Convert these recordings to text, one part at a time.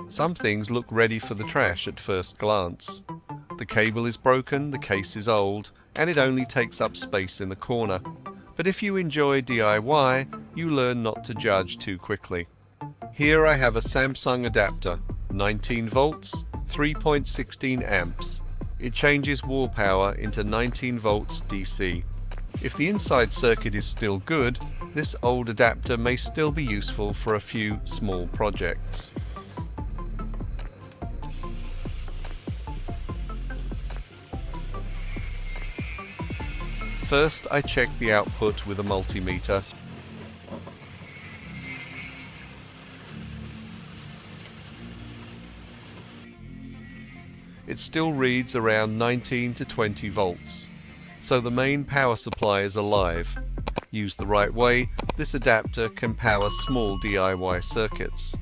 Some things look ready for the trash at first glance. The cable is broken, the case is old, and it only takes up space in the corner. But if you enjoy DIY, you learn not to judge too quickly. Here I have a Samsung adapter, 19 volts, 3.16 amps. It changes wall power into 19 volts DC. If the inside circuit is still good, this old adapter may still be useful for a few small projects. First, I check the output with a multimeter. It still reads around 19 to 20 volts, so the main power supply is alive. Used the right way, this adapter can power small DIY circuits.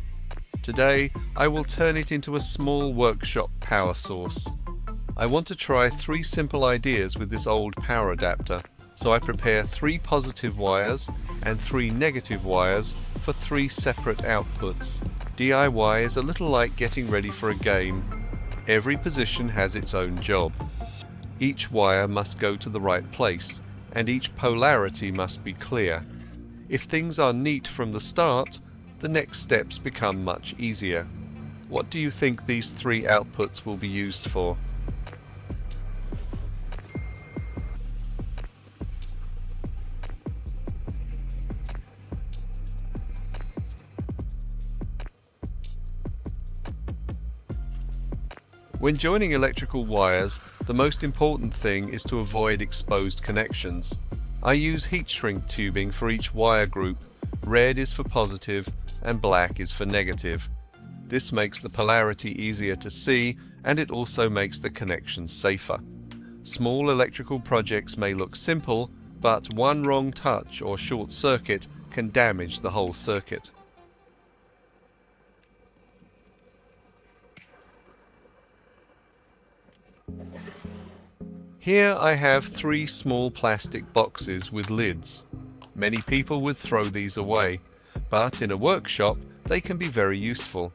Today, I will turn it into a small workshop power source. I want to try 3 simple ideas with this old power adapter, so I prepare 3 positive wires and 3 negative wires for 3 separate outputs. DIY is a little like getting ready for a game. Every position has its own job. Each wire must go to the right place, and each polarity must be clear. If things are neat from the start, the next steps become much easier. What do you think these 3 outputs will be used for? When joining electrical wires, the most important thing is to avoid exposed connections. I use heat shrink tubing for each wire group. Red is for positive and black is for negative. This makes the polarity easier to see, and it also makes the connections safer. Small electrical projects may look simple, but one wrong touch or short circuit can damage the whole circuit. Here I have 3 small plastic boxes with lids. Many people would throw these away, but in a workshop they can be very useful.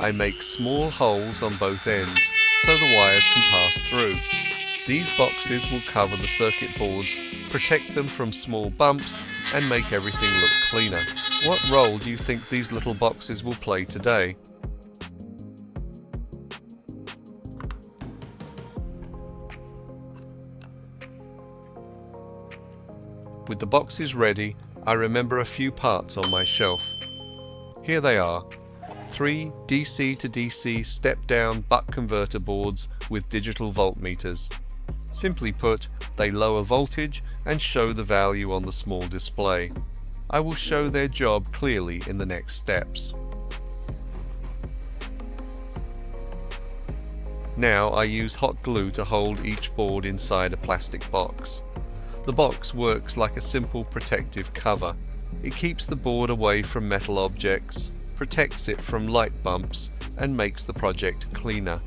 I make small holes on both ends so the wires can pass through. These boxes will cover the circuit boards, protect them from small bumps, and make everything look cleaner. What role do you think these little boxes will play today? With the boxes ready, I remember a few parts on my shelf. Here they are, 3 DC to DC step-down buck converter boards with digital voltmeters. Simply put, they lower voltage and show the value on the small display. I will show their job clearly in the next steps. Now I use hot glue to hold each board inside a plastic box. The box works like a simple protective cover. It keeps the board away from metal objects, protects it from light bumps, and makes the project cleaner.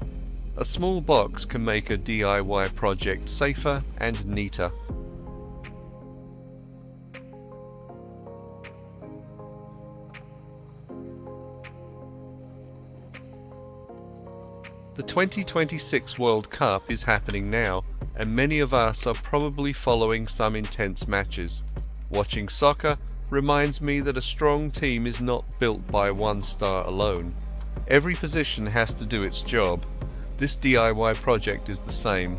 A small box can make a DIY project safer and neater. The 2026 World Cup is happening now, and many of us are probably following some intense matches. Watching soccer reminds me that a strong team is not built by one star alone. Every position has to do its job. This DIY project is the same.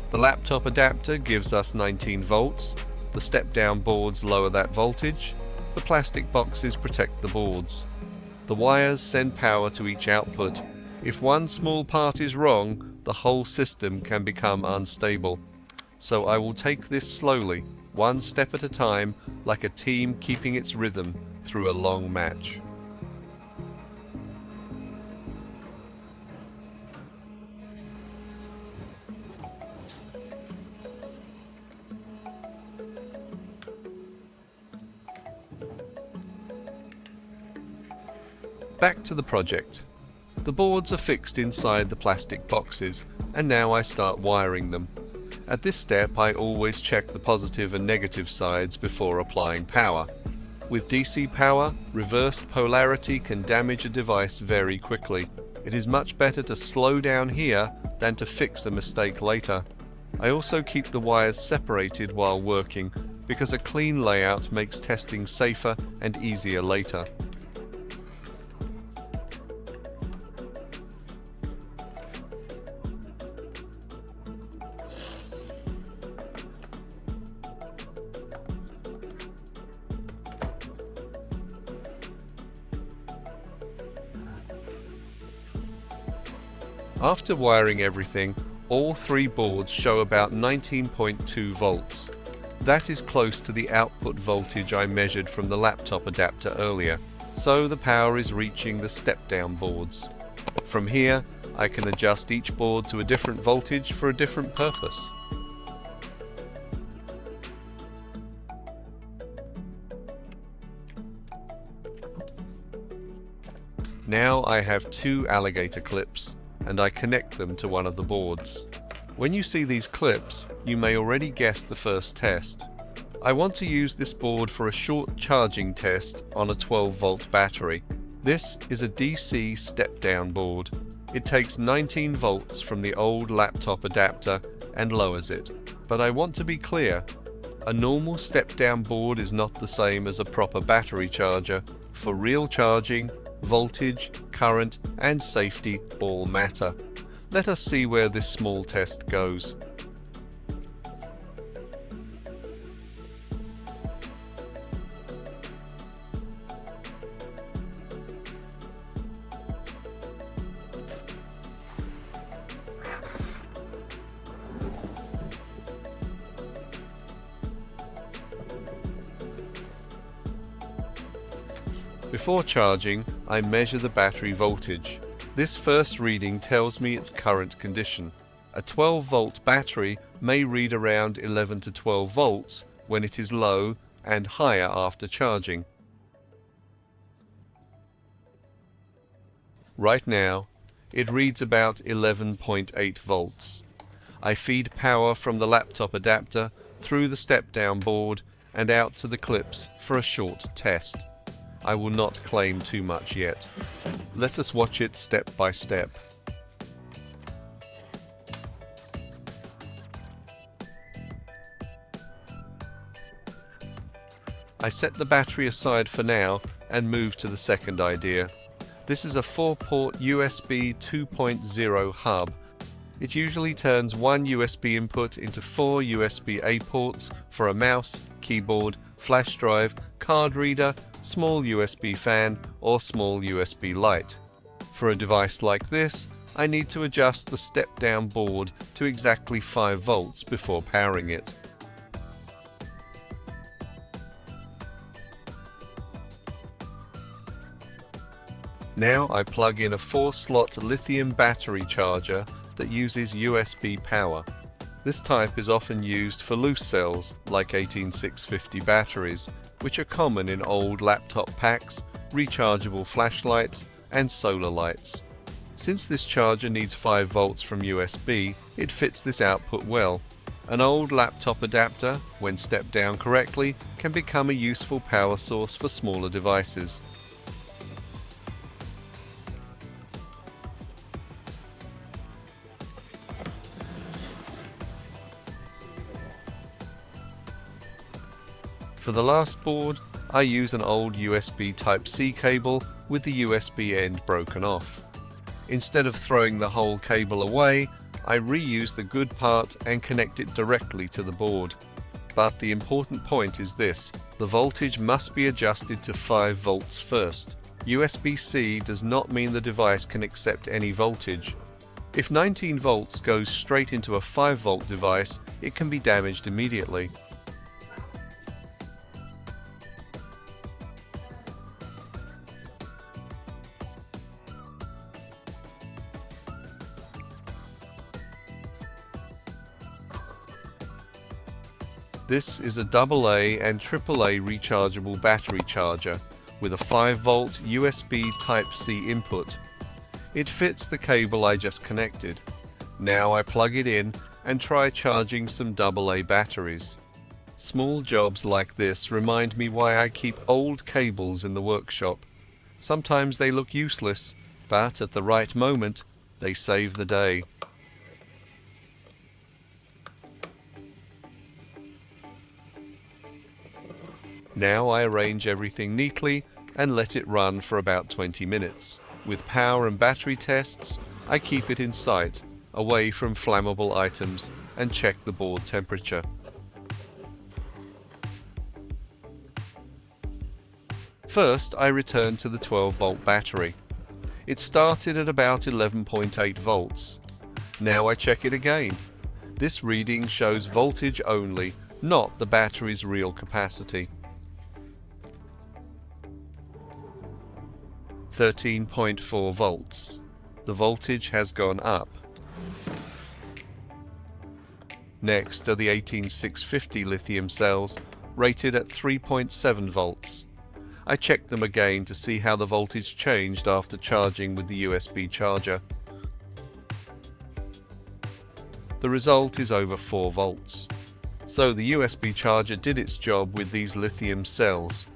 The laptop adapter gives us 19 volts, the step-down boards lower that voltage, the plastic boxes protect the boards. The wires send power to each output. If one small part is wrong, the whole system can become unstable. So I will take this slowly, one step at a time, like a team keeping its rhythm through a long match. Back to the project. The boards are fixed inside the plastic boxes, and now I start wiring them. At this step I always check the positive and negative sides before applying power. With DC power, reversed polarity can damage a device very quickly. It is much better to slow down here than to fix a mistake later. I also keep the wires separated while working because a clean layout makes testing safer and easier later. After wiring everything, all three boards show about 19.2 volts. That is close to the output voltage I measured from the laptop adapter earlier, so the power is reaching the step-down boards. From here, I can adjust each board to a different voltage for a different purpose. Now I have two alligator clips, and I connect them to one of the boards. When you see these clips, you may already guess the first test. I want to use this board for a short charging test on a 12-volt battery. This is a DC step-down board. It takes 19 volts from the old laptop adapter and lowers it. But I want to be clear, a normal step-down board is not the same as a proper battery charger. For real charging, voltage, current and safety all matter. Let us see where this small test goes. Before charging, I measure the battery voltage. This first reading tells me its current condition. A 12-volt battery may read around 11 to 12 volts when it is low and higher after charging. Right now, it reads about 11.8 volts. I feed power from the laptop adapter through the step-down board and out to the clips for a short test. I will not claim too much yet. Let us watch it step by step. I set the battery aside for now and move to the second idea. This is a 4-port USB 2.0 hub. It usually turns one USB input into 4 USB-A ports for a mouse, keyboard, flash drive, card reader, small USB fan or small USB light. For a device like this, I need to adjust the step-down board to exactly 5 volts before powering it. Now I plug in a 4-slot lithium battery charger that uses USB power. This type is often used for loose cells like 18650 batteries, which are common in old laptop packs, rechargeable flashlights and solar lights. Since this charger needs 5 volts from USB, it fits this output well. An old laptop adapter, when stepped down correctly, can become a useful power source for smaller devices. For the last board, I use an old USB Type-C cable with the USB end broken off. Instead of throwing the whole cable away, I reuse the good part and connect it directly to the board. But the important point is this: the voltage must be adjusted to 5 volts first. USB-C does not mean the device can accept any voltage. If 19 volts goes straight into a 5-volt device, it can be damaged immediately. This is a AA and AAA rechargeable battery charger with a 5-volt USB Type-C input. It fits the cable I just connected. Now I plug it in and try charging some AA batteries. Small jobs like this remind me why I keep old cables in the workshop. Sometimes they look useless, but at the right moment, they save the day. Now I arrange everything neatly and let it run for about 20 minutes. With power and battery tests, I keep it in sight, away from flammable items, and check the board temperature. First, I return to the 12-volt battery. It started at about 11.8 volts. Now I check it again. This reading shows voltage only, not the battery's real capacity. 13.4 volts. The voltage has gone up. Next are the 18650 lithium cells, rated at 3.7 volts. I check them again to see how the voltage changed after charging with the USB charger. The result is over 4 volts. So the USB charger did its job with these lithium cells.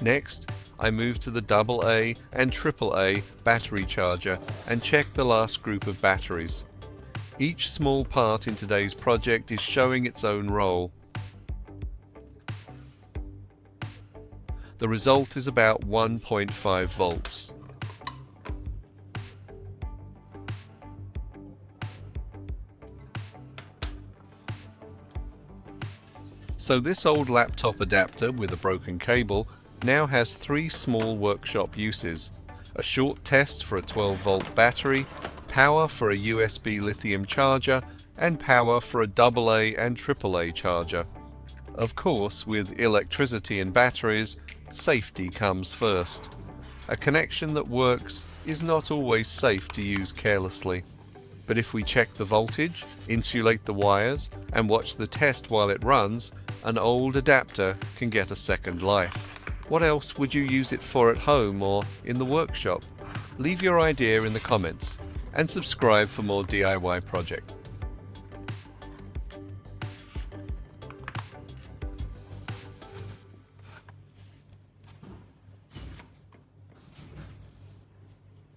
Next, I move to the AA and AAA battery charger and check the last group of batteries. Each small part in today's project is showing its own role. The result is about 1.5 volts. So this old laptop adapter with a broken cable now has 3 small workshop uses: a short test for a 12-volt battery, power for a USB lithium charger, and power for a AA and AAA charger. Of course, with electricity and batteries, safety comes first. A connection that works is not always safe to use carelessly. But if we check the voltage, insulate the wires, and watch the test while it runs, an old adapter can get a second life. What else would you use it for at home or in the workshop? Leave your idea in the comments and subscribe for more DIY projects.